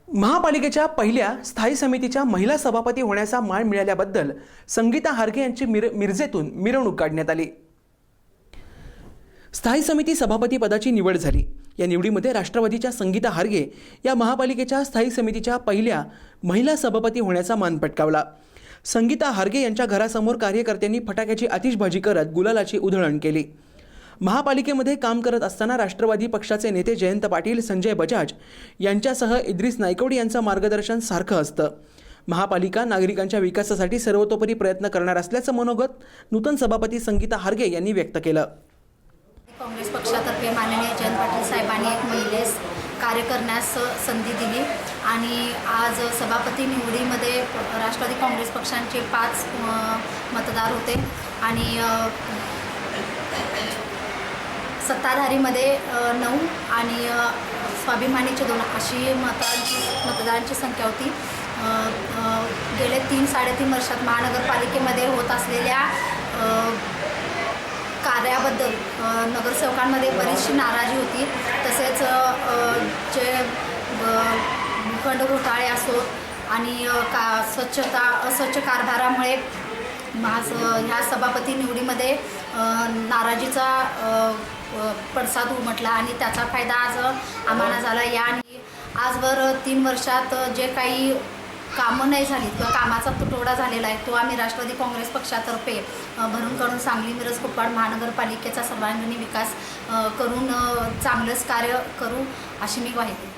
महापालिकेच्या पहिल्या स्थायी समितीच्या महिला सभापती होण्याचा मान मिळाल्याबद्दल संगीता हार्गे यांची मिरजेतून मिरवणूक काढण्यात आली। स्थायी समिती सभापती पदाची निवड झाली। या निवडीमध्ये राष्ट्रवादीच्या संगीता हार्गे या महापालिकेच्या स्थायी समितीच्या पहिल्या महिला सभापती होण्याचा मान पटकावला। संगीता हार्गे यांच्या घरासमोर कार्यकर्त्यांनी फटाक्याची आतिषबाजी करत गुलालाची उधळण केली। महापालिकेमध्ये काम करत असताना राष्ट्रवादी पक्षाचे नेते जयंत पाटील, संजय बजाज यांच्यासह इद्रिस नायकवडी यांचं मार्गदर्शन सारखं असतं। महापालिका नागरिकांच्या विकासासाठी सर्वतोपरी प्रयत्न करणार असल्याचं मनोगत नूतन सभापती संगीता हार्गे यांनी व्यक्त केलं। काँग्रेस पक्षातर्फे माननीय जयंत पाटील साहेबांनी एक महिलेस कार्य करण्यास संधी दिली आणि आज सभापती निवडीमध्ये राष्ट्रवादी काँग्रेस पक्षांचे 5 मतदार होते आणि सत्ताधारीमध्ये 9 आणि स्वाभिमानीचे 2 अशी मतदारांची संख्या होती। गेले 3-3.5 वर्षात महानगरपालिकेमध्ये होत असलेल्या कार्याबद्दल नगरसेवकांमध्ये बरीचशी नाराजी होती। तसेच जे भूखंड घोटाळे असो आणि अस्वच्छ कारभारामुळे ह्या सभापती निवडीमध्ये नाराजीचा पडसाद उमटला आणि त्याचा फायदा आज आम्हाला झाला। आणि आजवर 3 वर्षात जे काही कामं नाही झाली किंवा कामाचा तुटवडा झालेला आहे तो आम्ही राष्ट्रवादी काँग्रेस पक्षातर्फे भरून काढून सांगली मिरज कुपवाड महानगरपालिकेचा सर्वांगीण विकास करून चांगलंच कार्य करू अशी मी ग्वाही देते।